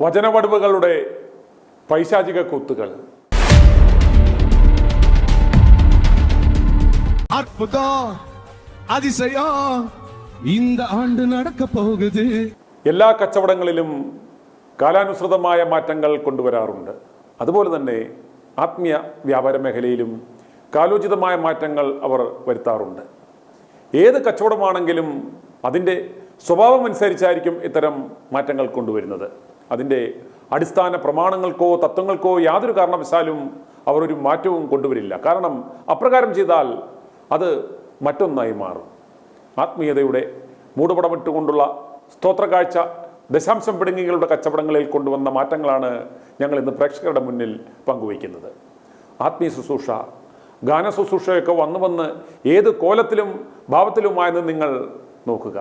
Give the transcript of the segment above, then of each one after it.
വചനവടുവുകളുടെ പൈശാചിക കൂത്തുകൾ. அற்புதம் அதிசயம் இந்த ஆண்டு நடக்க போகுது. എല്ലാ കച്ചവടങ്ങളിലും കാലാനുസൃതമായ മാറ്റങ്ങൾ കൊണ്ടുവരാറുണ്ട്. അതുപോലെ തന്നെ ആത്മീയ വ്യാപാര മേഖലയിലും കാലോചിതമായ മാറ്റങ്ങൾ അവർ വരുത്താറുണ്ട്. ഏത് കച്ചവടമാണെങ്കിലും അതിൻ്റെ സ്വഭാവം അനുസരിച്ചായിരിക്കും ഇത്തരം മാറ്റങ്ങൾ കൊണ്ടുവരുന്നത്. അതിൻ്റെ അടിസ്ഥാന പ്രമാണങ്ങൾക്കോ തത്വങ്ങൾക്കോ യാതൊരു കാരണവശാലും അവർ ഒരു മാറ്റവും കൊണ്ടുവരില്ല. കാരണം അപ്രകാരം ചെയ്താൽ അത് മറ്റൊന്നായി മാറും. ആത്മീയതയുടെ മൂടുപടമിട്ടുകൊണ്ടുള്ള സ്തോത്ര കാഴ്ച ദശാംശം പിടുങ്ങികളുടെ കച്ചവടങ്ങളിൽ കൊണ്ടുവന്ന മാറ്റങ്ങളാണ് ഞങ്ങൾ ഇന്ന് പ്രേക്ഷകരുടെ മുന്നിൽ പങ്കുവയ്ക്കുന്നത്. ആത്മീയ ശുശ്രൂഷ, ഗാന ശുശ്രൂഷയൊക്കെ വന്ന് ഏത് കോലത്തിലും ഭാവത്തിലുമായെന്ന് നിങ്ങൾ നോക്കുക.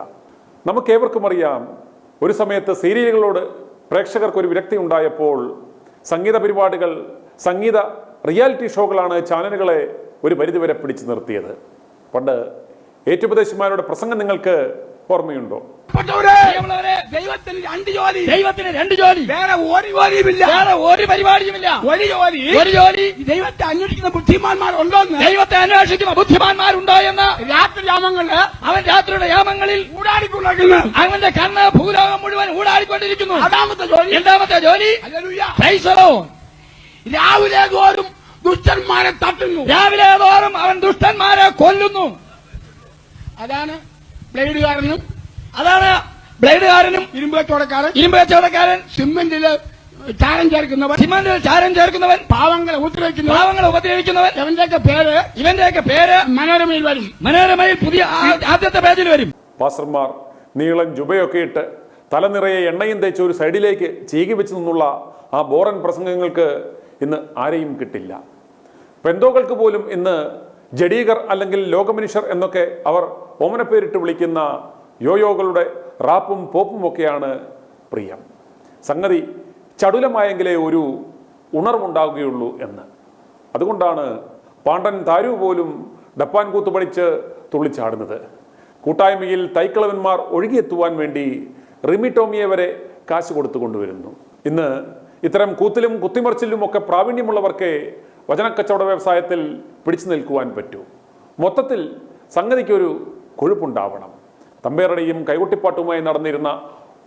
നമുക്കേവർക്കും അറിയാം, ഒരു സമയത്ത് സീരിയലുകളോട് പ്രേക്ഷകർക്കൊരു വിരക്തി ഉണ്ടായപ്പോൾ സംഗീത പരിപാടികൾ, സംഗീത റിയാലിറ്റി ഷോകളാണ് ചാനലുകളെ ഒരു പരിധിവരെ പിടിച്ചു നിർത്തിയത്. പണ്ട് ഏറ്റുപദേശന്മാരുടെ പ്രസംഗം നിങ്ങൾക്ക് ഓർമ്മയുണ്ടോ? ദൈവത്തിന് രണ്ട് ജോലി, വേറെ ഒരു പരിപാടിയുമില്ല. ഒരു ജോലി ദൈവത്തെ അന്വേഷിക്കുന്ന ബുദ്ധിമാന്മാരുണ്ടോ എന്ന് രാത്രിയാമങ്ങളിൽ അവൻ രാത്രിയുടെ യാമങ്ങളിൽ ഊടാടിക്കൊണ്ടിരിക്കുന്നു. അവന്റെ കണ്ണ് ഭൂലോകം മുഴുവൻ ഊടാടിക്കൊണ്ടിരിക്കുന്നു. രണ്ടാമത്തെ ജോലി രാവിലെ തോറും ദുഷ്ടന്മാരെ തട്ടുന്നു. രാവിലെ തോറും അവൻ ദുഷ്ടന്മാരെ കൊല്ലുന്നു. അതാണ് ബ്ലേഡുകാരനും ഇരുമ്പ് കച്ചവടക്കാരൻ സിമന്റില് ചാരം ചേർക്കുന്നവൻ പാവങ്ങളെ ഉപദ്രവിക്കുന്നവൻ ഇവന്റെയൊക്കെ പേര് മനോരമയിൽ പുതിയ ആദ്യത്തെ പേജിൽ വരും. പാസ്റ്റർമാർ നീളൻ ജുബയൊക്കെ ഇട്ട് തലനിറയെ എണ്ണയും തേച്ച് ഒരു സൈഡിലേക്ക് ചീകി വെച്ച് നിന്നുള്ള ആ ബോറൻ പ്രസംഗങ്ങൾക്ക് ഇന്ന് ആരെയും കിട്ടില്ല. പെന്തോകൾക്ക് പോലും ഇന്ന് ജഡീകർ അല്ലെങ്കിൽ ലോകമനുഷ്യർ എന്നൊക്കെ അവർ ഓമനപ്പേരിട്ട് വിളിക്കുന്ന യോയോകളുടെ റാപ്പും പോപ്പും ഒക്കെയാണ് പ്രിയം. സംഗതി ചടുലമായെങ്കിലേ ഒരു ഉണർവുണ്ടാവുകയുള്ളൂ എന്ന്. അതുകൊണ്ടാണ് പാണ്ഡൻ താരു പോലും ഡപ്പാൻ കൂത്ത് പഠിച്ച് തുള്ളിച്ചാടുന്നത്. കൂട്ടായ്മയിൽ തൈക്കളവന്മാർ ഒഴുകിയെത്തുവാൻ വേണ്ടി റിമിറ്റോമിയെ വരെ കാശ് കൊടുത്തു കൊണ്ടുവരുന്നു. ഇന്ന് ഇത്തരം കൂത്തിലും കുത്തിമറിച്ചിലും ഒക്കെ പ്രാവീണ്യമുള്ളവർക്ക് വചനക്കച്ചവട വ്യവസായത്തിൽ പിടിച്ചു നിൽക്കുവാൻ പറ്റൂ. മൊത്തത്തിൽ സംഗതിക്കൊരു കൊഴുപ്പുണ്ടാവണം. തമ്പേറുടെയും കൈകൊട്ടിപ്പാട്ടുമായി നടന്നിരുന്ന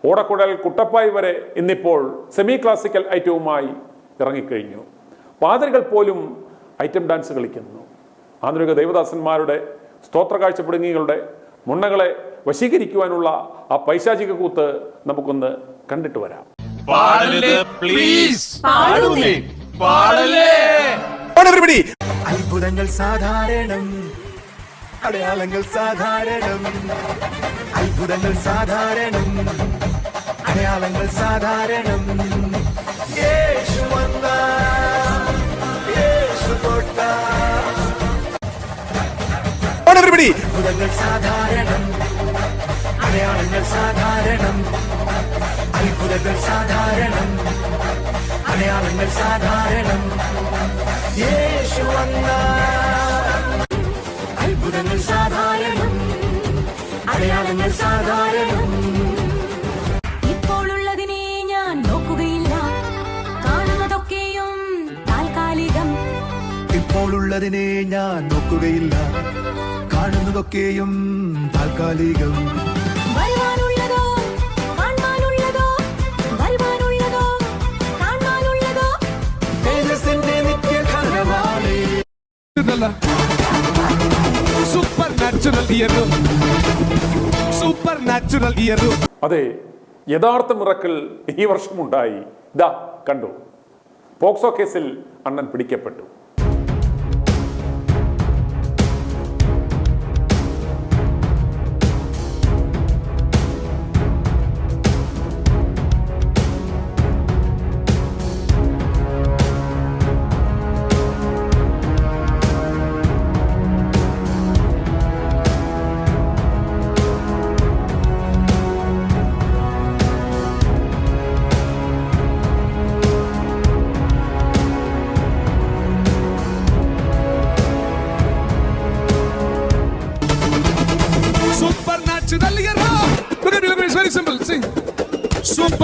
ഓടക്കുഴൽ കുട്ടപ്പായി വരെ ഇന്നിപ്പോൾ സെമി ക്ലാസിക്കൽ ഐറ്റവുമായി ഇറങ്ങിക്കഴിഞ്ഞു. പാതിരികൾ പോലും ഐറ്റം ഡാൻസ് കളിക്കുന്നു. ആധുനിക ദൈവദാസന്മാരുടെ സ്തോത്ര കാഴ്ചപ്പെടുങ്ങികളുടെ മുണ്ണകളെ വശീകരിക്കുവാനുള്ള ആ പൈശാചിക കൂത്ത് നമുക്കൊന്ന് കണ്ടിട്ട് വരാം. അത്ഭുതങ്ങൾ സാധാരണം, അടയാളങ്ങൾ സാധാരണം. അത്ഭുതങ്ങൾ സാധാരണം, അടയാളങ്ങൾ സാധാരണം. യേശു വന്ന, യേശു തൊട്ട. അത്ഭുതങ്ങൾ സാധാരണം, അടയാളങ്ങൾ സാധാരണം. അത്ഭുതങ്ങൾ സാധാരണം, അടയാളങ്ങൾ സാധാരണം. യേശു വന്ന. അത്ഭുതങ്ങൾ സാധാരണം, അടയാളങ്ങൾ സാധാരണം. ഇപ്പോഴുള്ളതിനെ ഞാൻ നോക്കുകയില്ല, കാണുന്നതൊക്കെയും താൽക്കാലികം. ഇപ്പോഴുള്ളതിനെ ഞാൻ നോക്കുകയില്ല, കാണുന്നതൊക്കെയും താൽക്കാലികം. വരുവാനുള്ളതോ കാണാനുള്ളതോ, വരുവാനുള്ളതോ കാണാനുള്ളതോ തേജസ്സിന്റെ നിത്യകാലമാണ്. അതെ, യഥാർത്ഥ മിറക്കിൾ ഈ വർഷമുണ്ടായി. ഇതാ കണ്ടു, പോക്സോ കേസിൽ അണ്ണൻ പിടിക്കപ്പെട്ടു.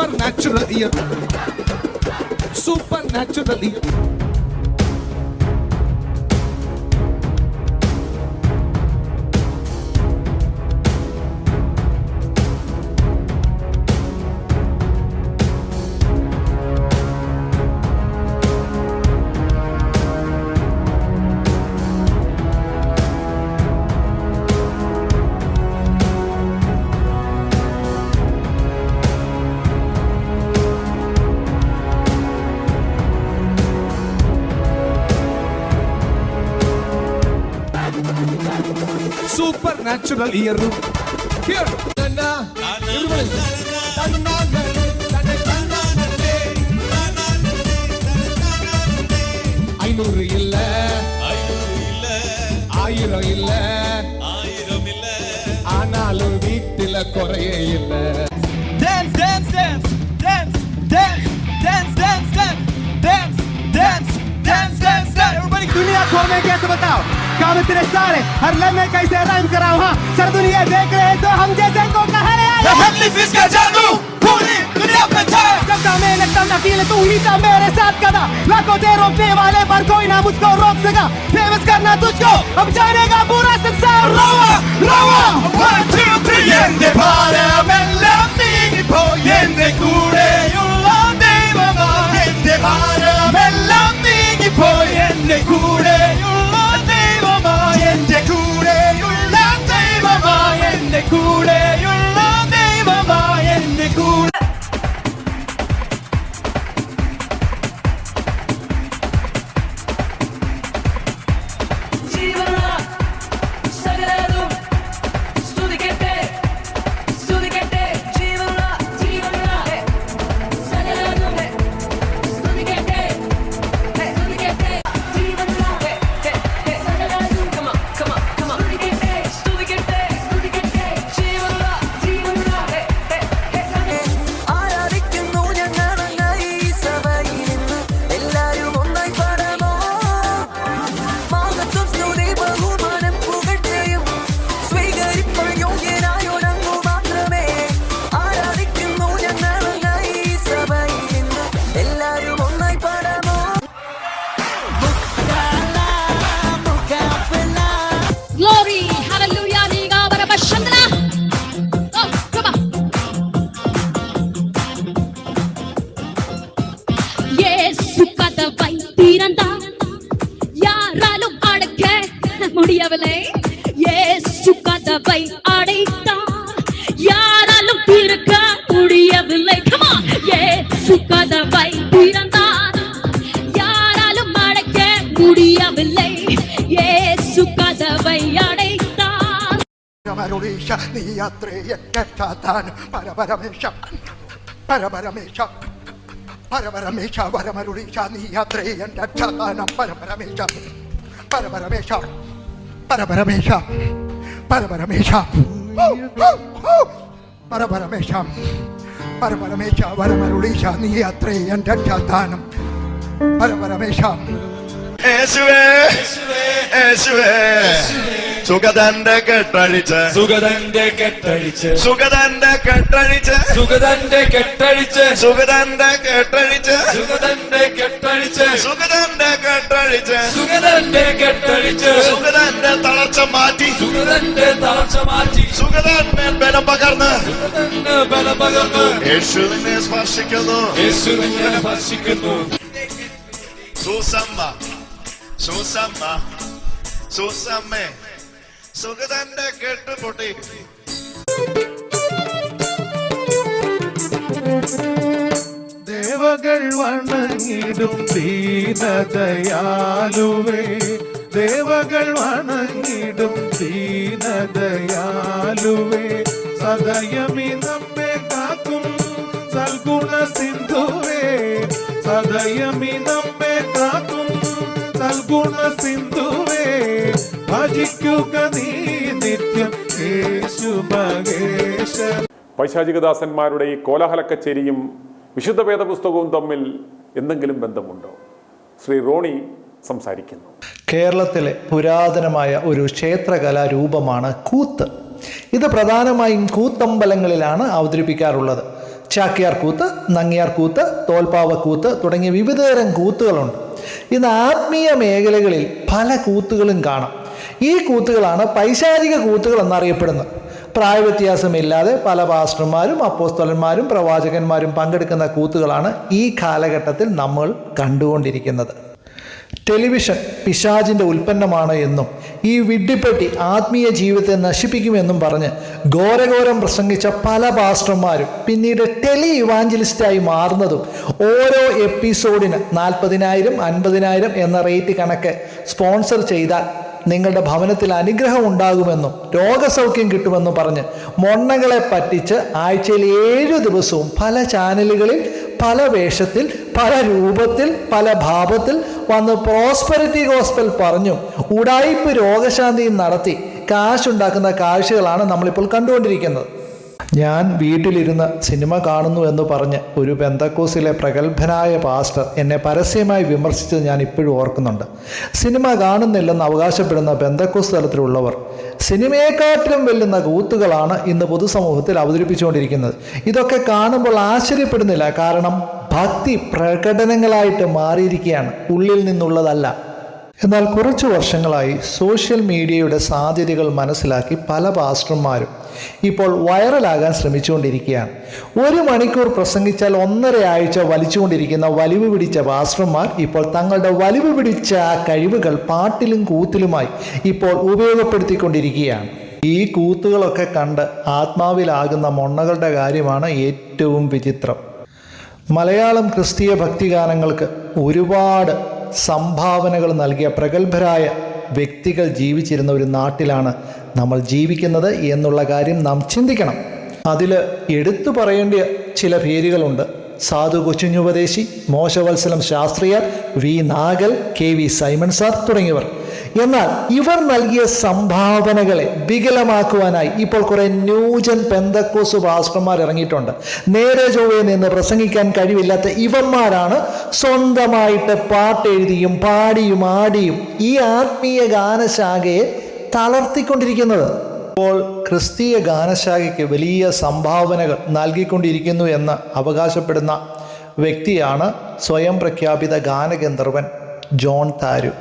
supernatural year. Supernatural year. Supernatural year. Here. ஐநூறு இல்ல, ஆயிரம் இல்ல, ஆனாலும் வீட்டில குறையே இல்ல. Dance, dance, dance, dance, dance, dance, dance, dance, dance, dance, dance, dance, dance. Everybody, दुनिया खोल में कैसे बताओ? काम इतने सारे, हर लम्हे कैसे राइम कराऊं? हाँ, सर दुनिया देख रहे तो हम जैसे को कहा रे? Heavenly Fist का जादू पूरी दुनिया पे छाया। जब का मैं लगता ना फील तू ही था मेरे साथ कदा। लाखों दे रोकने वाले पर कोई ना मुझको रोक सका। फेमस करना तुझको अब जानेगा पूरा संसार। Rowa, Rowa, 1, 2, 3. എന്റെ ഭാരമെല്ലാം നീങ്ങിപ്പോയി എന്റെ കൂടെയുള്ള ദൈവമായി. എന്റെ ഭാരമെല്ലാം നീങ്ങിപ്പോയി എന്റെ കൂടെയുള്ള ദൈവമായി. എന്റെ കൂടെയുള്ള ദൈവമായി. എന്റെ കൂടെയുള്ള ദൈവമായി. എന്റെ കൂടെ Glory, hallelujah, Niga Barabashandra. Oh, come on. Yesu kadavai tiranda. Yaralum adakka mudiyavale. Yesu kadavai adaittar. Yaralum tirukka mudiyavale. Come on. Yesu kadavai tiranda. Yaralum adakka mudiyavale. Yesu kadavai adaittar. Paramarudisha, Niyatraya, Ketatan, Paraparamesha, Paraparamesha, Paraparamesha, Paramarudisha, Niyatraya, Ketatan, Paraparamesha, Paraparamesha, Paraparamesha, Paraparamesha, Paraparamesha, Paraparamesha, Paramarudisha, Niyatraya, Ketatan, Paraparamesha. യേശുവേ യേശുവേ സുഗതന്റെ കെട്ടഴിച്ച് സുഗതന്റെ കെട്ടഴിച്ച് സുഗതന്റെ കെട്ടഴിച്ച് സുഗതന്റെ കെട്ടഴിച്ച് സുഗതന്റെ കെട്ടഴിച്ച് സുഗതന്റെ കെട്ടഴിച്ച് സുഗതന്റെ കെട്ടഴിച്ച് സുഗതന്റെ കെട്ടഴിച്ച് സുഗതന്റെ തളർച്ച മാറ്റി സുഗതന്റെ തളർച്ച മാറ്റി സുഗതന്റെ ബലം പകർന്ന് സുഗതന്റെ ബലം പകർന്ന് യേശുവിനെ സ്പർശിക്കുന്നു യേശുവിനെ സ്പർശിക്കുന്നു. സൂസമ്മ സൂസമ്മ സൂസമ്മേ സുഗതന്റെ കെട്ട് പൊട്ടി. ദേവകൾ വണങ്ങിടും ദീനദയാലുവേ, ദേവകൾ വണങ്ങിടും ദീനദയാലുവേ, സദയമി നമ്മെ കാക്കും സൽഗുണ സിന്ധുവേ, സദയമി നമ്മെ കാക്കും സൽഗുണ സിന്ധുവേ, ഭജിക്കുക നീ നിത്യം യേശു മഹേശൻ. പൈശാചികദാസന്മാരുടെ ഈ കോലാഹലക്കച്ചേരിയും വിശുദ്ധ വേദപുസ്തകവും തമ്മിൽ എന്തെങ്കിലും ബന്ധമുണ്ടോ? ശ്രീ റോണി സംസാരിക്കുന്നു. കേരളത്തിലെ പുരാതനമായ ഒരു ക്ഷേത്രകലാരൂപമാണ് കൂത്ത്. ഇത് പ്രധാനമായും കൂത്തമ്പലങ്ങളിലാണ് അവതരിപ്പിക്കാറുള്ളത്. ചാക്യാർ കൂത്ത്, നങ്ങിയാർ കൂത്ത്, തോൽപ്പാവക്കൂത്ത് തുടങ്ങിയ വിവിധതരം കൂത്തുകളുണ്ട്. ഇന്ന് ആത്മീയ മേഖലകളിൽ പല കൂത്തുകളും കാണാം. ഈ കൂത്തുകളാണ് പൈശാചിക കൂത്തുകൾ എന്നറിയപ്പെടുന്നത്. പ്രായവ്യത്യാസമില്ലാതെ പല പാസ്റ്റർമാരും അപ്പോസ്തലന്മാരും പ്രവാചകന്മാരും പങ്കെടുക്കുന്ന കൂത്തുകളാണ് ഈ കാലഘട്ടത്തിൽ നമ്മൾ കണ്ടുകൊണ്ടിരിക്കുന്നത്. ടെലിവിഷൻ പിശാചിൻ്റെ ഉൽപ്പന്നമാണ് എന്നും ഈ വിഡ്ഢിപ്പെട്ടി ആത്മീയ ജീവിതത്തെ നശിപ്പിക്കുമെന്നും പറഞ്ഞ് ഘോരഘോരം പ്രസംഗിച്ച പല പാസ്റ്റർമാരും പിന്നീട് ടെലി ഇവാഞ്ചലിസ്റ്റായി മാറുന്നതും ഓരോ എപ്പിസോഡിന് 40,000 50,000 എന്ന റേറ്റ് കണക്ക് സ്പോൺസർ ചെയ്താൽ നിങ്ങളുടെ ഭവനത്തിൽ അനുഗ്രഹം ഉണ്ടാകുമെന്നും രോഗസൗഖ്യം കിട്ടുമെന്നും പറഞ്ഞ് മൊണ്ണകളെ പറ്റിച്ച് ആഴ്ചയിൽ 7 ദിവസവും പല ചാനലുകളിൽ പല വേഷത്തിൽ പല രൂപത്തിൽ പല ഭാവത്തിൽ വന്ന് പ്രോസ്പെരിറ്റി ഗോസ്പൽ പറഞ്ഞു ഉടായിപ്പ് രോഗശാന്തിയും നടത്തി കാശുണ്ടാക്കുന്ന കാഴ്ചകളാണ് നമ്മളിപ്പോൾ കണ്ടുകൊണ്ടിരിക്കുന്നത്. ഞാൻ വീട്ടിലിരുന്ന് സിനിമ കാണുന്നു എന്ന് പറഞ്ഞ് ഒരു പെന്തക്കോസിലെ പ്രഗത്ഭനായ പാസ്റ്റർ എന്നെ പരസ്യമായി വിമർശിച്ചത് ഞാൻ ഇപ്പോഴും ഓർക്കുന്നുണ്ട്. സിനിമ കാണുന്നില്ലെന്ന് അവകാശപ്പെടുന്ന പെന്തക്കോസ് തലത്തിലുള്ളവർ സിനിമയെക്കാട്ടിലും വെല്ലുന്ന കൂത്തുകളാണ് ഇന്ന് പൊതുസമൂഹത്തിൽ അവതരിപ്പിച്ചുകൊണ്ടിരിക്കുന്നത്. ഇതൊക്കെ കാണുമ്പോൾ ആശ്ചര്യപ്പെടുന്നില്ല. കാരണം ഭക്തി പ്രകടനങ്ങളായിട്ട് മാറിയിരിക്കുകയാണ്, ഉള്ളിൽ നിന്നുള്ളതല്ല. എന്നാൽ കുറച്ചു വർഷങ്ങളായി സോഷ്യൽ മീഡിയയുടെ സാധ്യതകൾ മനസ്സിലാക്കി പല പാസ്റ്റർമാരും ഇപ്പോൾ വൈറലാകാൻ ശ്രമിച്ചുകൊണ്ടിരിക്കുകയാണ്. 1 മണിക്കൂർ പ്രസംഗിച്ചാൽ 1.5 ആഴ്ച വലിച്ചുകൊണ്ടിരിക്കുന്ന വലിവ് പിടിച്ച പാസ്റ്റർമാർ ഇപ്പോൾ തങ്ങളുടെ വലിവ് പിടിച്ച ആ കഴിവുകൾ പാട്ടിലും കൂത്തിലുമായി ഇപ്പോൾ ഉപയോഗപ്പെടുത്തിക്കൊണ്ടിരിക്കുകയാണ്. ഈ കൂത്തുകളൊക്കെ കണ്ട് ആത്മാവിലാകുന്ന മൊണ്ണകളുടെ കാര്യമാണ് ഏറ്റവും വിചിത്രം. മലയാളം ക്രിസ്തീയ ഭക്തിഗാനങ്ങൾക്ക് ഒരുപാട് സംഭാവനകൾ നൽകിയ പ്രഗത്ഭരായ വ്യക്തികൾ ജീവിച്ചിരുന്ന ഒരു നാട്ടിലാണ് നമ്മൾ ജീവിക്കുന്നത് എന്നുള്ള കാര്യം നാം ചിന്തിക്കണം. അതിൽ എടുത്തു പറയേണ്ട ചില പേരുകളുണ്ട്. Sadhu Kochukunjupadeshi, Moshavalsalam Sastriyar, V Nagel, KV Simon sir തുടങ്ങിയവർ. എന്നാൽ ഇവർ നൽകിയ സംഭാവനകളെ വികലമാക്കുവാനായി ഇപ്പോൾ കുറെ ന്യൂജൻ പെന്തക്കോസ് പാസ്റ്റർമാർ ഇറങ്ങിയിട്ടുണ്ട്. നേരെ ചൊവ്വേ നിന്ന് പ്രസംഗിക്കാൻ കഴിവില്ലാത്ത ഇവന്മാരാണ് സ്വന്തമായിട്ട് പാട്ടെഴുതിയും പാടിയും ആടിയും ഈ ആത്മീയ ഗാനശാഖയെ തളർത്തിക്കൊണ്ടിരിക്കുന്നത്. ഇപ്പോൾ ക്രിസ്തീയ ഗാനശാഖയ്ക്ക് വലിയ സംഭാവനകൾ നൽകിക്കൊണ്ടിരിക്കുന്നു എന്ന് അവകാശപ്പെടുന്ന വ്യക്തിയാണ് സ്വയം പ്രഖ്യാപിത ഗാനഗന്ധർവൻ ജോൺ താരു.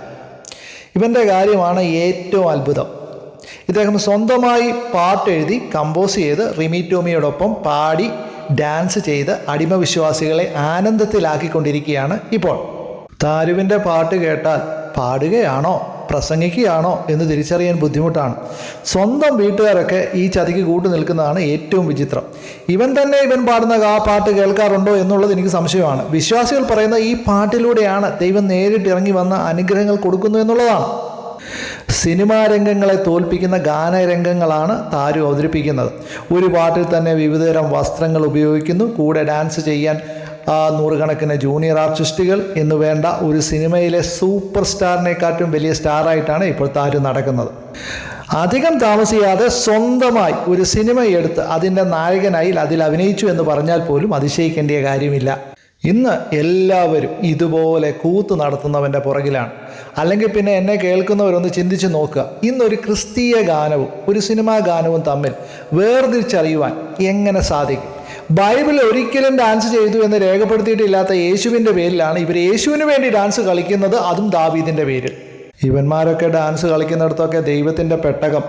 ഇവൻ്റെ കാര്യമാണ് ഏറ്റവും അത്ഭുതം. ഇദ്ദേഹം സ്വന്തമായി പാട്ടെഴുതി കമ്പോസ് ചെയ്ത് റിമി ടോമിയോടൊപ്പം പാടി ഡാൻസ് ചെയ്ത് അടിമവിശ്വാസികളെ ആനന്ദത്തിലാക്കിക്കൊണ്ടിരിക്കുകയാണ് ഇപ്പോൾ. താരുവിൻ്റെ പാട്ട് കേട്ടാൽ പാടുകയാണോ പ്രസംഗിക്കുകയാണോ എന്ന് തിരിച്ചറിയാൻ ബുദ്ധിമുട്ടാണ്. സ്വന്തം വീട്ടുകാരൊക്കെ ഈ ചതിക്ക് കൂട്ടു നിൽക്കുന്നതാണ് ഏറ്റവും വിചിത്രം. ഇവൻ പാടുന്ന ആ പാട്ട് കേൾക്കാറുണ്ടോ എന്നുള്ളത് എനിക്ക് സംശയമാണ്. വിശ്വാസികൾ പറയുന്ന ഈ പാട്ടിലൂടെയാണ് ദൈവം നേരിട്ട് ഇറങ്ങി വന്ന അനുഗ്രഹങ്ങൾ കൊടുക്കുന്നു എന്നുള്ളതാണ്. സിനിമാ രംഗങ്ങളെ തോൽപ്പിക്കുന്ന ഗാനരംഗങ്ങളാണ് താരു അവതരിപ്പിക്കുന്നത്. ഒരു പാട്ടിൽ തന്നെ വിവിധതരം വസ്ത്രങ്ങൾ ഉപയോഗിക്കുന്നു. കൂടെ ഡാൻസ് ചെയ്യാൻ നൂറുകണക്കിന് ജൂനിയർ ആർട്ടിസ്റ്റുകൾ എന്ന് വേണ്ട ഒരു സിനിമയിലെ സൂപ്പർ സ്റ്റാറിനെക്കാട്ടും വലിയ സ്റ്റാറായിട്ടാണ് ഇപ്പോൾ താരു നടക്കുന്നത്. അധികം താമസിയാതെ സ്വന്തമായി ഒരു സിനിമ എടുത്ത് അതിൻ്റെ നായകനായി അതിൽ അഭിനയിച്ചു എന്ന് പറഞ്ഞാൽ പോലും അതിശയിക്കേണ്ട കാര്യമില്ല. ഇന്ന് എല്ലാവരും ഇതുപോലെ കൂത്ത് നടത്തുന്നവൻ്റെ പുറകിലാണ്. അല്ലെങ്കിൽ പിന്നെ എന്നെ കേൾക്കുന്നവരൊന്ന് ചിന്തിച്ച് നോക്കുക. ഇന്നൊരു ക്രിസ്തീയ ഗാനവും ഒരു സിനിമാ ഗാനവും തമ്മിൽ വേർതിരിച്ചറിയുവാൻ എങ്ങനെ സാധിക്കും? ബൈബിൾ ഒരിക്കലും ഡാൻസ് ചെയ്തു എന്ന് രേഖപ്പെടുത്തിയിട്ടില്ലാത്ത യേശുവിൻ്റെ പേരിലാണ് ഇവർ യേശുവിന് വേണ്ടി ഡാൻസ് കളിക്കുന്നത്, അതും ദാവീദിൻ്റെ പേരിൽ. ഇവന്മാരൊക്കെ ഡാൻസ് കളിക്കുന്നിടത്തൊക്കെ ദൈവത്തിൻ്റെ പെട്ടകം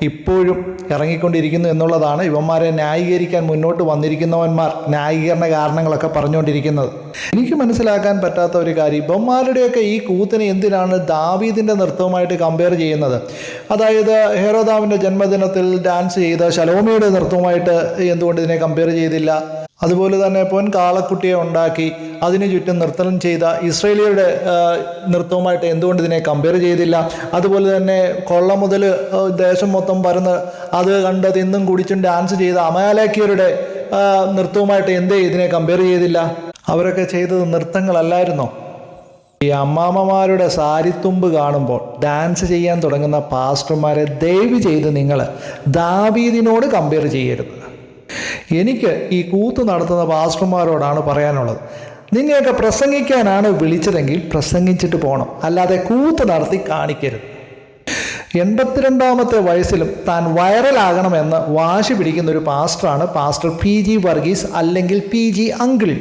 ഇപ്പോഴും ഇറങ്ങിക്കൊണ്ടിരിക്കുന്നു എന്നുള്ളതാണ് ഇവന്മാരെ ന്യായീകരിക്കാൻ മുന്നോട്ട് വന്നിരിക്കുന്നവന്മാർ ന്യായീകരണ കാരണങ്ങളൊക്കെ പറഞ്ഞുകൊണ്ടിരിക്കുന്നത്. എനിക്ക് മനസ്സിലാക്കാൻ പറ്റാത്ത ഒരു കാര്യം, ഇവന്മാരുടെയൊക്കെ ഈ കൂത്തിനെ എന്തിനാണ് ദാവീദിൻ്റെ നൃത്തവുമായിട്ട് കമ്പയർ ചെയ്യുന്നത്? അതായത് ഹെരോദാവിൻ്റെ ജന്മദിനത്തിൽ ഡാൻസ് ചെയ്ത ശലോമിയുടെ നൃത്തവുമായിട്ട് എന്തുകൊണ്ട് ഇതിനെ കമ്പയർ ചെയ്തില്ല? അതുപോലെ തന്നെ പൊൻ കാളക്കുട്ടിയെ ഉണ്ടാക്കി അതിനു ചുറ്റും നൃത്തം ചെയ്ത ഇസ്രയേലിയരുടെ നൃത്തവുമായിട്ട് എന്തുകൊണ്ട് ഇതിനെ കമ്പയർ ചെയ്തില്ല? അതുപോലെ തന്നെ കൊള്ള മുതൽ ദേശം മൊത്തം പരന്ന് അത് കണ്ട് തിന്നും കുടിച്ചും ഡാൻസ് ചെയ്ത അമാലേക്യരുടെ നൃത്തവുമായിട്ട് എന്തേ ഇതിനെ കമ്പയർ ചെയ്തില്ല? അവരൊക്കെ ചെയ്തത് നൃത്തങ്ങളല്ലായിരുന്നോ? ഈ അമ്മാമ്മമാരുടെ സാരിത്തുമ്പ് കാണുമ്പോൾ ഡാൻസ് ചെയ്യാൻ തുടങ്ങുന്ന പാസ്റ്റർമാരെ ദയവ് ചെയ്ത് നിങ്ങൾ ദാവീദിനോട് കമ്പയർ ചെയ്യരുത്. എനിക്ക് ഈ കൂത്ത് നടത്തുന്ന പാസ്റ്റർമാരോടാണ് പറയാനുള്ളത്, നിന്നെയൊക്കെ പ്രസംഗിക്കാനാണ് വിളിച്ചതെങ്കിൽ പ്രസംഗിച്ചിട്ട് പോകണം, അല്ലാതെ കൂത്ത് നടത്തി കാണിക്കരുത്. 82ാമത്തെ വയസ്സിലും താൻ വൈറലാകണമെന്ന് വാശി പിടിക്കുന്ന ഒരു പാസ്റ്ററാണ് പാസ്റ്റർ PG വർഗീസ്, അല്ലെങ്കിൽ PG അങ്കിൾ.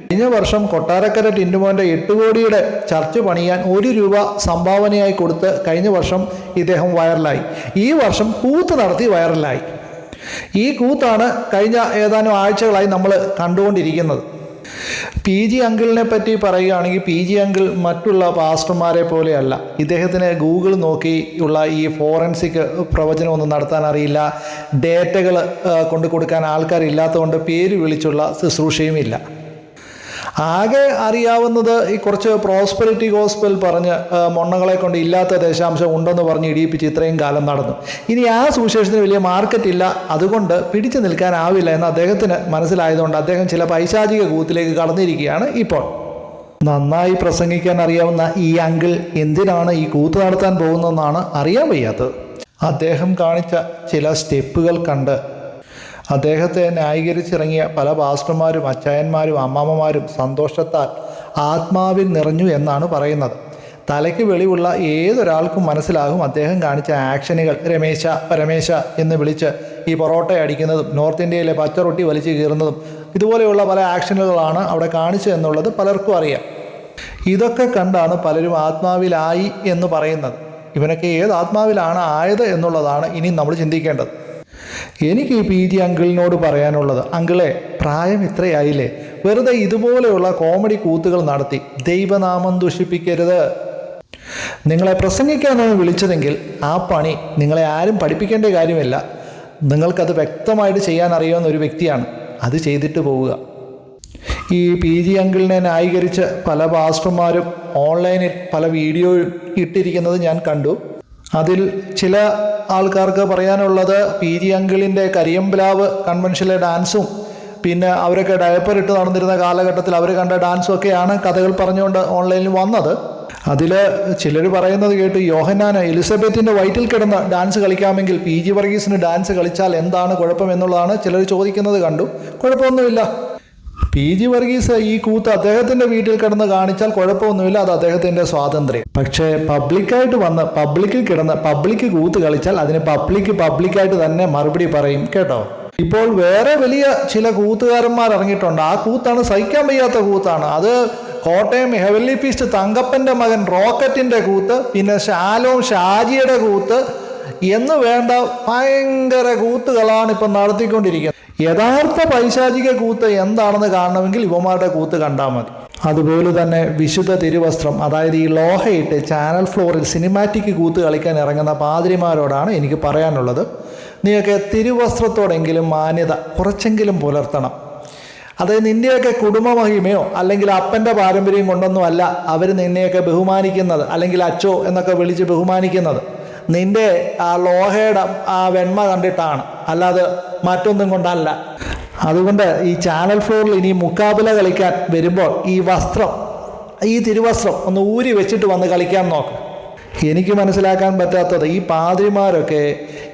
കഴിഞ്ഞ വർഷം കൊട്ടാരക്കര ടിൻറ്റുമോൻ്റെ 8 കോടിയുടെ ചർച്ച് പണിയാൻ ₹1 സംഭാവനയായി കൊടുത്ത് കഴിഞ്ഞ വർഷം ഇദ്ദേഹം വൈറലായി. ഈ വർഷം കൂത്ത് നടത്തി വൈറലായി. ഈ കൂത്താണ് കഴിഞ്ഞ ഏതാനും ആഴ്ചകളായി നമ്മൾ കണ്ടുകൊണ്ടിരിക്കുന്നത്. PG അങ്കിളിനെ പറ്റി പറയുകയാണെങ്കിൽ PG അങ്കിൾ മറ്റുള്ള പാസ്റ്റർമാരെ പോലെയല്ല. ഇദ്ദേഹത്തിന് ഗൂഗിൾ നോക്കി ഉള്ള ഈ ഫോറൻസിക് പ്രവചനമൊന്നും നടത്താൻ അറിയില്ല. ഡേറ്റകൾ കൊണ്ടു കൊടുക്കാൻ ആൾക്കാരില്ലാത്തതുകൊണ്ട് പേര് വിളിച്ചുള്ള ശുശ്രൂഷയുമില്ല. ആകെ അറിയാവുന്നത് ഈ കുറച്ച് പ്രോസ്പെരിറ്റി ഗോസ്പൽ പറഞ്ഞ് മൊണ്ണകളെ കൊണ്ട് ഇല്ലാത്ത ദശാംശം ഉണ്ടെന്ന് പറഞ്ഞ് ഇടിയിപ്പിച്ച് ഇത്രയും കാലം നടന്നു. ഇനി ആ സുവിശേഷത്തിന് വലിയ മാർക്കറ്റ് ഇല്ല, അതുകൊണ്ട് പിടിച്ചു നിൽക്കാനാവില്ല എന്ന് അദ്ദേഹത്തിന് മനസ്സിലായതുകൊണ്ട് അദ്ദേഹം ചില പൈശാചിക കൂത്തിലേക്ക് കടന്നിരിക്കുകയാണ് ഇപ്പോൾ. നന്നായി പ്രസംഗിക്കാൻ അറിയാവുന്ന ഈ അങ്കിൾ എന്തിനാണ് ഈ കൂത്ത് നടത്താൻ പോകുന്നതെന്നാണ് അറിയാൻ വയ്യാത്തത്. അദ്ദേഹം കാണിച്ച ചില സ്റ്റെപ്പുകൾ കണ്ട് അദ്ദേഹത്തെ ന്യായീകരിച്ചിറങ്ങിയ പല പാസ്റ്റർമാരും അച്ചായന്മാരും അമ്മാമ്മമാരും സന്തോഷത്താൽ ആത്മാവിൽ നിറഞ്ഞു എന്നാണ് പറയുന്നത്. തലയ്ക്ക് വെളിവുള്ള ഏതൊരാൾക്കും മനസ്സിലാകും അദ്ദേഹം കാണിച്ച ആക്ഷനുകൾ. രമേശ പരമേശ എന്ന് വിളിച്ച് ഈ പൊറോട്ട അടിക്കുന്നതും നോർത്ത് ഇന്ത്യയിലെ പച്ചറൊട്ടി വലിച്ചു കീറുന്നതും ഇതുപോലെയുള്ള പല ആക്ഷനുകളാണ് അവിടെ കാണിച്ചത് എന്നുള്ളത് പലർക്കും അറിയാം. ഇതൊക്കെ കണ്ടാണ് പലരും ആത്മാവിലായി എന്ന് പറയുന്നത്. ഇവനൊക്കെ ഏത് ആത്മാവിലാണ് ആയത് എന്നുള്ളതാണ് ഇനി നമ്മൾ ചിന്തിക്കേണ്ടത്. എനിക്ക് ഈ PG അങ്കിളിനോട് പറയാനുള്ളത്, അങ്കിളെ പ്രായം ഇത്രയായില്ലേ, വെറുതെ ഇതുപോലെയുള്ള കോമഡി കൂത്തുകൾ നടത്തി ദൈവനാമം ദുഷിപ്പിക്കരുത്. നിങ്ങളെ പ്രസംഗിക്കാനാണ് വിളിച്ചതെങ്കിൽ ആ പണി നിങ്ങളെ ആരും പഠിപ്പിക്കേണ്ട കാര്യമില്ല. നിങ്ങൾക്കത് വ്യക്തമായിട്ട് ചെയ്യാൻ അറിയാവുന്ന ഒരു വ്യക്തിയാണ്, അത് ചെയ്തിട്ട് പോവുക. ഈ PG അങ്കിളിനെ ന്യായീകരിച്ച് പല പാസ്റ്റർമാരും ഓൺലൈനിൽ പല വീഡിയോ ഇട്ടിരിക്കുന്നത് ഞാൻ കണ്ടു. അതിൽ ചില ആൾക്കാർക്ക് പറയാനുള്ളത് PG അങ്കിളിൻ്റെ കരിയമ്പ്ലാവ് കൺവെൻഷനിലെ ഡാൻസും പിന്നെ അവരൊക്കെ ഡയപ്പർ ഇട്ട് നടന്നിരുന്ന കാലഘട്ടത്തിൽ അവർ കണ്ട ഡാൻസും ഒക്കെയാണ് കഥകൾ പറഞ്ഞുകൊണ്ട് ഓൺലൈനിൽ വന്നത്. അതിൽ ചിലർ പറയുന്നത് കേട്ട് യോഹന്നാന് എലിസബത്തിൻ്റെ വയറ്റിൽ കിടന്ന് ഡാൻസ് കളിക്കാമെങ്കിൽ PG വർഗീസിന് ഡാൻസ് കളിച്ചാൽ എന്താണ് കുഴപ്പം എന്നുള്ളതാണ് ചിലർ ചോദിക്കുന്നത് കണ്ടു. കുഴപ്പമൊന്നുമില്ല. PG വർഗീസ് ഈ കൂത്ത് അദ്ദേഹത്തിൻ്റെ വീട്ടിൽ കിടന്ന് കാണിച്ചാൽ കുഴപ്പമൊന്നുമില്ല, അത് അദ്ദേഹത്തിൻ്റെ സ്വാതന്ത്ര്യം. പക്ഷേ പബ്ലിക്കായിട്ട് വന്ന് പബ്ലിക്കിൽ കിടന്ന് പബ്ലിക്ക് കൂത്ത് കളിച്ചാൽ അതിന് പബ്ലിക്കായിട്ട് തന്നെ മറുപടി പറയും കേട്ടോ. ഇപ്പോൾ വേറെ വലിയ ചില കൂത്തുകാരന്മാർ ഇറങ്ങിയിട്ടുണ്ട്. ആ കൂത്താണ് സഹിക്കാൻ വയ്യാത്ത കൂത്താണ്. അത് കോട്ടയം ഹെവൻലി ഫീസ്റ്റ് തങ്കപ്പൻ്റെ മകൻ റോക്കറ്റിൻ്റെ കൂത്ത്, പിന്നെ ശാലോം ഷാജിയുടെ കൂത്ത് എന്ന് വേണ്ട ഭയങ്കര കൂത്തുകളാണ് ഇപ്പം നടത്തിക്കൊണ്ടിരിക്കുന്നത്. യഥാർത്ഥ പൈശാചിക കൂത്ത് എന്താണെന്ന് കാണണമെങ്കിൽ ഇവന്മാരുടെ കൂത്ത് കണ്ടാൽ മതി. അതുപോലെ തന്നെ വിശുദ്ധ തിരുവസ്ത്രം, അതായത് ഈ ലോഹയിട്ട് ചാനൽ ഫ്ലോറിൽ സിനിമാറ്റിക് കൂത്ത് കളിക്കാൻ ഇറങ്ങുന്ന പാതിരിമാരോടാണ് എനിക്ക് പറയാനുള്ളത്. നീയൊക്കെ തിരുവസ്ത്രത്തോടെങ്കിലും മാന്യത കുറച്ചെങ്കിലും പുലർത്തണം. അതായത് നിന്നെയൊക്കെ കുടുംബമഹിമയോ അല്ലെങ്കിൽ അപ്പൻ്റെ പാരമ്പര്യം കൊണ്ടൊന്നും അല്ല അവർ നിന്നെയൊക്കെ ബഹുമാനിക്കുന്നത്, അല്ലെങ്കിൽ അച്ചോ എന്നൊക്കെ വിളിച്ച് ബഹുമാനിക്കുന്നത്. നിന്റെ ആ ലോഹയുടെ ആ വെണ്മ കണ്ടിട്ടാണ്, അല്ലാതെ മറ്റൊന്നും കൊണ്ടല്ല. അതുകൊണ്ട് ഈ ചാനൽ ഫ്ലോറിൽ ഇനി മുക്കാബില കളിക്കാൻ വരുമ്പോൾ ഈ വസ്ത്രം, ഈ തിരുവസ്ത്രം ഒന്ന് ഊരി വെച്ചിട്ട് വന്ന് കളിക്കാൻ നോക്ക്. എനിക്ക് മനസ്സിലാക്കാൻ പറ്റാത്തത് ഈ പാതിരിമാരൊക്കെ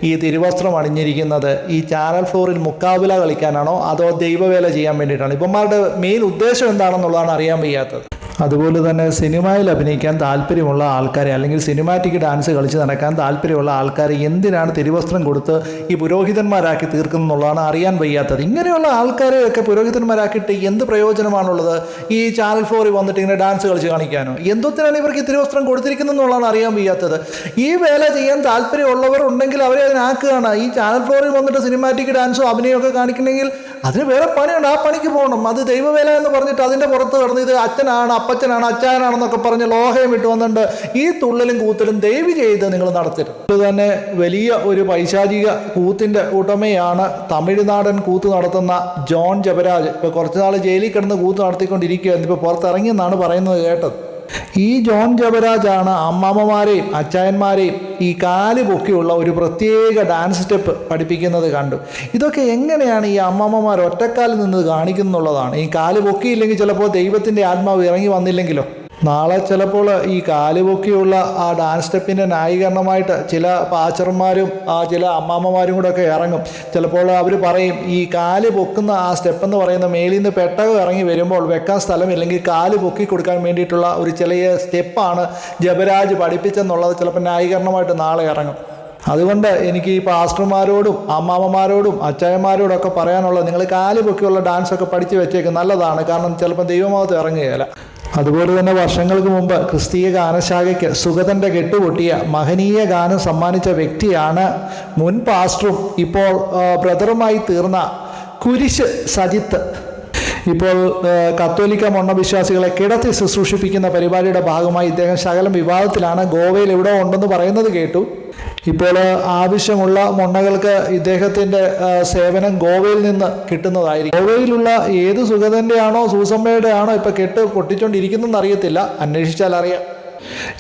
ഈ തിരുവസ്ത്രം അണിഞ്ഞിരിക്കുന്നത് ഈ ചാനൽ ഫ്ലോറിൽ മുക്കാബില കളിക്കാനാണോ അതോ ദൈവവേല ചെയ്യാൻ വേണ്ടിയിട്ടാണ്? ഇവന്മാരുടെ മെയിൻ ഉദ്ദേശം എന്താണെന്നുള്ളതാണ് അറിയാൻ വയ്യാത്തത്. അതുപോലെ തന്നെ സിനിമയിൽ അഭിനയിക്കാൻ താല്പര്യമുള്ള ആൾക്കാരെ, അല്ലെങ്കിൽ സിനിമാറ്റിക് ഡാൻസ് കളിച്ച് നടക്കാൻ താല്പര്യമുള്ള ആൾക്കാരെ എന്തിനാണ് തിരുവസ്ത്രം കൊടുത്ത് ഈ പുരോഹിതന്മാരാക്കി തീർക്കുന്നുള്ളതാണ് അറിയാൻ വയ്യാത്തത്. ഇങ്ങനെയുള്ള ആൾക്കാരെയൊക്കെ പുരോഹിതന്മാരാക്കിയിട്ട് എന്ത് പ്രയോജനമാണുള്ളത്? ഈ ചാനൽ ഫ്ലോറിൽ വന്നിട്ട് ഇങ്ങനെ ഡാൻസ് കളിച്ച് കാണിക്കാനോ? എന്തൊത്തിനാണ് ഇവർക്ക് ഈ തിരുവസ്ത്രം കൊടുത്തിരിക്കുന്നതെന്നുള്ളതാണ് അറിയാൻ വയ്യാത്തത്. ഈ വേല ചെയ്യാൻ താല്പര്യമുള്ളവർ ഉണ്ടെങ്കിൽ അവരെ അതിനാക്കുകയാണ്. ഈ ചാനൽ ഫ്ലോറിൽ വന്നിട്ട് സിനിമാറ്റിക് ഡാൻസോ അഭിനയമൊക്കെ കാണിക്കണമെങ്കിൽ അതിന് വേറെ പണിയുണ്ട്, ആ പണിക്ക് പോകണം. അത് ദൈവവേല എന്ന് പറഞ്ഞിട്ട് അതിൻ്റെ പുറത്ത് കടന്ന് ഇത് അച്ഛനാണ്, അപ്പച്ചനാണ്, അച്ചായനാണെന്നൊക്കെ പറഞ്ഞ് ലോഹയം ഇട്ട് വന്നിട്ട് ഈ തുള്ളലും കൂത്തലും ദയവ് ചെയ്ത് നിങ്ങൾ നടത്തരുത്. ഇത് തന്നെ വലിയ ഒരു പൈശാചിക കൂത്തിൻ്റെ ഉടമയാണ് തമിഴ്നാടൻ കൂത്ത് നടത്തുന്ന ജോൺ ജബരാജ്. ഇപ്പോൾ കുറച്ച് നാൾ ജയിലിൽ കിടന്ന് കൂത്ത് നടത്തിക്കൊണ്ടിരിക്കുകയായിരുന്നു. ഇപ്പോൾ പുറത്തിറങ്ങിയെന്നാണ് പറയുന്നത് കേട്ടത്. ഈ ജോൺ ജബരാജാണ് അമ്മാമ്മമാരെയും അച്ചായന്മാരെയും ഈ കാല് പൊക്കിയുള്ള ഒരു പ്രത്യേക ഡാൻസ് സ്റ്റെപ്പ് പഠിപ്പിക്കുന്നത് കണ്ടു. ഇതൊക്കെ എങ്ങനെയാണ് ഈ അമ്മാമ്മമാർ ഒറ്റക്കാലിൽ നിന്ന് കാണിക്കുന്നുള്ളതാണ്. ഈ കാല് പൊക്കിയില്ലെങ്കിൽ ചിലപ്പോൾ ദൈവത്തിൻ്റെ ആത്മാവ് ഇറങ്ങി വന്നില്ലെങ്കിലോ? നാളെ ചിലപ്പോൾ ഈ കാല് പൊക്കിയുള്ള ആ ഡാൻസ് സ്റ്റെപ്പിൻ്റെ ന്യായീകരണമായിട്ട് ചില പാച്ചർമാരും ചില അമ്മാമ്മമാരും കൂടെ ഒക്കെ ഇറങ്ങും. ചിലപ്പോൾ അവർ പറയും ഈ കാല് പൊക്കുന്ന ആ സ്റ്റെപ്പെന്ന് പറയുന്ന മേലിൽ നിന്ന് പെട്ടകം ഇറങ്ങി വരുമ്പോൾ വെക്കാൻ സ്ഥലമില്ലെങ്കിൽ കാല് പൊക്കി കൊടുക്കാൻ വേണ്ടിയിട്ടുള്ള ഒരു ചെറിയ സ്റ്റെപ്പാണ് ജബരാജ് പഠിപ്പിച്ചെന്നുള്ളത് ചിലപ്പോൾ ന്യായീകരണമായിട്ട് നാളെ ഇറങ്ങും. അതുകൊണ്ട് എനിക്ക് ഈ പാസ്റ്റർമാരോടും അമ്മാമ്മമാരോടും അച്ചായന്മാരോടും ഒക്കെ പറയാനുള്ളത്, നിങ്ങൾ കാല് പൊക്കിയുള്ള ഡാൻസൊക്കെ പഠിച്ചു വെച്ചേക്കും, നല്ലതാണ്. കാരണം ചിലപ്പോൾ ദൈവമാവത്ത് ഇറങ്ങുകയില്ല. അതുപോലെ തന്നെ വർഷങ്ങൾക്ക് മുമ്പ് ക്രിസ്തീയ ഗാനശാഖയ്ക്ക് സുഗതൻ്റെ കെട്ടുപൊട്ടിയ മഹനീയ ഗാനം സമ്മാനിച്ച വ്യക്തിയാണ് മുൻ പാസ്റ്ററും ഇപ്പോൾ ബ്രദറുമായി തീർന്ന കുരിശ് സജിത്ത്. ഇപ്പോൾ കത്തോലിക്ക മൊണ്ണവിശ്വാസികളെ കിടത്തി ശുശ്രൂഷിപ്പിക്കുന്ന പരിപാടിയുടെ ഭാഗമായി ഇദ്ദേഹം ശകലം വിവാദത്തിലാണ്. ഗോവയിൽ എവിടെ ഉണ്ടെന്ന് പറയുന്നത് കേട്ടു. ഇപ്പോൾ ആവശ്യമുള്ള മൊണ്ണകൾക്ക് ഇദ്ദേഹത്തിൻ്റെ സേവനം ഗോവയിൽ നിന്ന് കിട്ടുന്നതായിരിക്കും. ഗോവയിലുള്ള ഏത് സുഗതൻ്റെ ആണോ സൂസമ്മയുടെ ആണോ ഇപ്പോൾ കെട്ട് പൊട്ടിച്ചുകൊണ്ടിരിക്കുന്നതെന്ന് അറിയത്തില്ല, അന്വേഷിച്ചാൽ അറിയാം.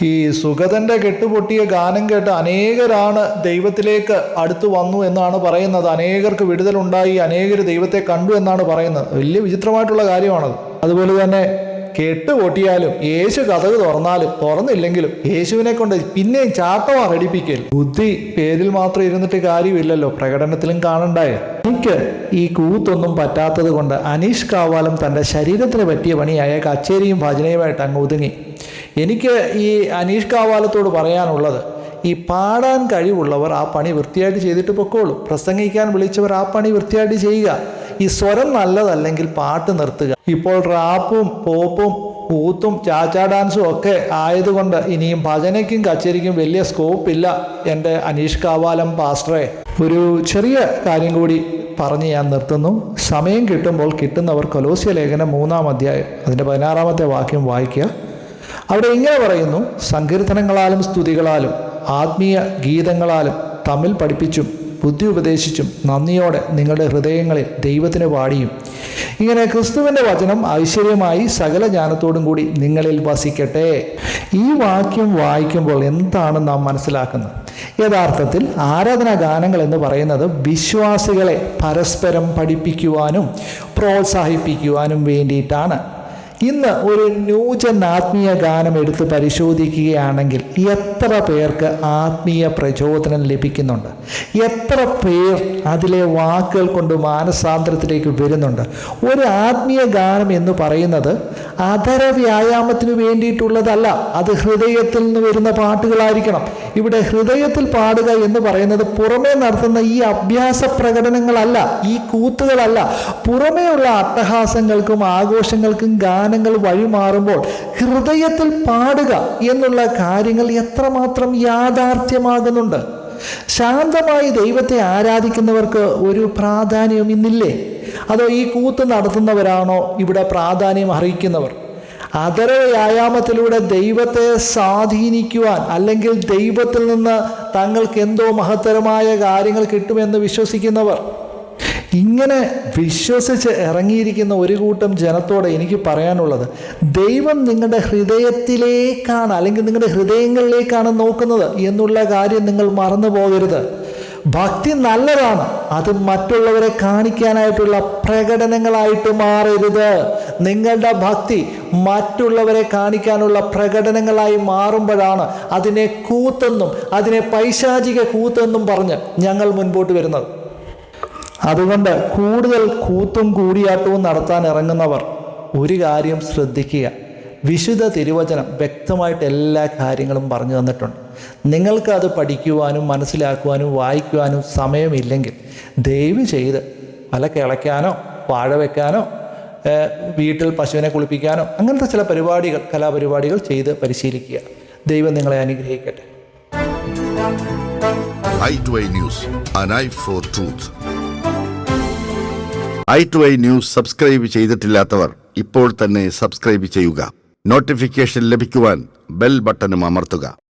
ഈ സുഗതൻ്റെ കെട്ടുപൊട്ടിയ ഗാനം കേട്ട് അനേകരാണ് ദൈവത്തിലേക്ക് അടുത്തു വന്നു എന്നാണ് പറയുന്നത്. അനേകർക്ക് വിടുതലുണ്ടായി, അനേകർ ദൈവത്തെ കണ്ടു എന്നാണ് പറയുന്നത്. വലിയ വിചിത്രമായിട്ടുള്ള കാര്യമാണത്. അതുപോലെ തന്നെ കെട്ടുപൊട്ടിയാലും യേശു കതക് തുറന്നാലും തുറന്നില്ലെങ്കിലും യേശുവിനെ കൊണ്ട് പിന്നെയും ചാട്ടമാ റെഡിപ്പിക്കൽ. ബുദ്ധി പേരിൽ മാത്രം ഇരുന്നിട്ട് കാര്യമില്ലല്ലോ, പ്രകടനത്തിലും കാണണ്ടായേ. എനിക്ക് ഈ കൂത്തൊന്നും പറ്റാത്തത് കൊണ്ട് അനീഷ് കാവാലം തൻ്റെ ശരീരത്തിന് പറ്റിയ പണിയായ കച്ചേരിയും ഭജനയുമായിട്ട് അങ്ങ് ഒതുങ്ങി. എനിക്ക് ഈ അനീഷ് കാവാലത്തോട് പറയാനുള്ളത്, ഈ പാടാൻ കഴിവുള്ളവർ ആ പണി വൃത്തിയായിട്ട് ചെയ്തിട്ട് പൊക്കോളൂ. പ്രസംഗിക്കാൻ വിളിച്ചവർ ആ പണി വൃത്തിയായിട്ട് ചെയ്യുക. ഈ സ്വരം നല്ലതല്ലെങ്കിൽ പാട്ട് നിർത്തുക. ഇപ്പോൾ റാപ്പും പോപ്പും കൂത്തും ചാച്ചാ ഡാൻസും ഒക്കെ ആയതുകൊണ്ട് ഇനിയും ഭജനയ്ക്കും കച്ചേരിക്കും വലിയ സ്കോപ്പില്ല. എൻ്റെ അനീഷ് കാവാലം പാസ്റ്ററെ, ഒരു ചെറിയ കാര്യം കൂടി പറഞ്ഞ് ഞാൻ നിർത്തുന്നു. സമയം കിട്ടുമ്പോൾ കിട്ടുന്നവർ കൊലോസ്യ ലേഖനം 3-ാം അധ്യായം അതിൻ്റെ 16-ാമത്തെ വാക്യം വായിക്കുക. അവിടെ ഇങ്ങനെ പറയുന്നു: സങ്കീർത്തനങ്ങളാലും സ്തുതികളാലും ആത്മീയ ഗീതങ്ങളാലും തമ്മിൽ പഠിപ്പിച്ചും ബുദ്ധി ഉപദേശിച്ചും നന്ദിയോടെ നിങ്ങളുടെ ഹൃദയങ്ങളിൽ ദൈവത്തിന് പാടിയും ഇങ്ങനെ ക്രിസ്തുവിൻ്റെ വചനം ഐശ്വര്യമായി സകല ജ്ഞാനത്തോടും കൂടി നിങ്ങളിൽ വസിക്കട്ടെ. ഈ വാക്യം വായിക്കുമ്പോൾ എന്താണ് നാം മനസ്സിലാക്കുന്നത്? യഥാർത്ഥത്തിൽ ആരാധനാ ഗാനങ്ങൾ എന്ന് പറയുന്നത് വിശ്വാസികളെ പരസ്പരം പഠിപ്പിക്കുവാനും പ്രോത്സാഹിപ്പിക്കുവാനും വേണ്ടിയിട്ടാണ്. ഇന്ന് ഒരു ന്യൂജൻ ആത്മീയ ഗാനം എടുത്ത് പരിശോധിക്കുകയാണെങ്കിൽ എത്ര പേർക്ക് ആത്മീയ പ്രചോദനം ലഭിക്കുന്നുണ്ട്? എത്ര പേർ അതിലെ വാക്കുകൾ കൊണ്ട് മാനസാന്തരത്തിലേക്ക് വരുന്നുണ്ട്? ഒരു ആത്മീയ ഗാനം എന്ന് പറയുന്നത് അധര വ്യായാമത്തിന് വേണ്ടിയിട്ടുള്ളതല്ല, അത് ഹൃദയത്തിൽ നിന്ന് വരുന്ന പാട്ടുകളായിരിക്കണം. ഇവിടെ ഹൃദയത്തിൽ പാടുക എന്ന് പറയുന്നത് പുറമേ നടത്തുന്ന ഈ അഭ്യാസ പ്രകടനങ്ങളല്ല, ഈ കൂത്തുകളല്ല. പുറമേയുള്ള അട്ടഹാസങ്ങൾക്കും ആഘോഷങ്ങൾക്കും ഗാനങ്ങൾ വഴിമാറുമ്പോൾ ഹൃദയത്തിൽ പാടുക എന്നുള്ള കാര്യങ്ങൾ എത്രമാത്രം യാഥാർത്ഥ്യമാകുന്നുണ്ട്. ശാന്തമായി ദൈവത്തെ ആരാധിക്കുന്നവർക്ക് ഒരു പ്രാധാന്യം ഇന്നില്ലേ? അതോ ഈ കൂത്ത് നടത്തുന്നവരാണോ ഇവിടെ പ്രാധാന്യം അർഹിക്കുന്നവർ? അതര വ്യായാമത്തിലൂടെ ദൈവത്തെ സ്വാധീനിക്കുവാൻ അല്ലെങ്കിൽ ദൈവത്തിൽ നിന്ന് തങ്ങൾക്ക് എന്തോ മഹത്തരമായ കാര്യങ്ങൾ കിട്ടുമെന്ന് വിശ്വസിക്കുന്നവർ, ഇങ്ങനെ വിശ്വസിച്ച് ഇറങ്ങിയിരിക്കുന്ന ഒരു കൂട്ടം ജനത്തോടെ എനിക്ക് പറയാനുള്ളത്, ദൈവം നിങ്ങളുടെ ഹൃദയത്തിലേക്കാണ് അല്ലെങ്കിൽ നിങ്ങളുടെ ഹൃദയങ്ങളിലേക്കാണ് നോക്കുന്നത് എന്നുള്ള കാര്യം നിങ്ങൾ മറന്നു പോകരുത്. ഭക്തി നല്ലതാണ്, അത് മറ്റുള്ളവരെ കാണിക്കാനായിട്ടുള്ള പ്രകടനങ്ങളായിട്ട് മാറരുത്. നിങ്ങളുടെ ഭക്തി മറ്റുള്ളവരെ കാണിക്കാനുള്ള പ്രകടനങ്ങളായി മാറുമ്പോഴാണ് അതിനെ കൂത്തെന്നും അതിനെ പൈശാചിക കൂത്തെന്നും പറഞ്ഞ് ഞങ്ങൾ മുൻപോട്ട് വരുന്നത്. അതുകൊണ്ട് കൂടുതൽ കൂത്തും കൂടിയാട്ടവും നടത്താൻ ഇറങ്ങുന്നവർ ഒരു കാര്യം ശ്രദ്ധിക്കുക. വിശുദ്ധ തിരുവചനം വ്യക്തമായിട്ട് എല്ലാ കാര്യങ്ങളും പറഞ്ഞു തന്നിട്ടുണ്ട്. നിങ്ങൾക്കത് പഠിക്കുവാനും മനസ്സിലാക്കുവാനും വായിക്കുവാനും സമയമില്ലെങ്കിൽ ദയവ് ചെയ്ത് വല കിളയ്ക്കാനോ വാഴ വെക്കാനോ വീട്ടിൽ പശുവിനെ കുളിപ്പിക്കാനോ അങ്ങനത്തെ ചില പരിപാടികൾ, കലാപരിപാടികൾ ചെയ്ത് പരിശീലിക്കുക. ദൈവം നിങ്ങളെ അനുഗ്രഹിക്കട്ടെ. i2i News, an eye for truth. i2i News subscribe ചെയ്തിട്ടില്ലാത്തവർ ഇപ്പോൾ തന്നെ സബ്സ്ക്രൈബ് ചെയ്യുക. നോട്ടിഫിക്കേഷൻ ലഭിക്കുവാൻ ബെൽ ബട്ടണും അമർത്തുക.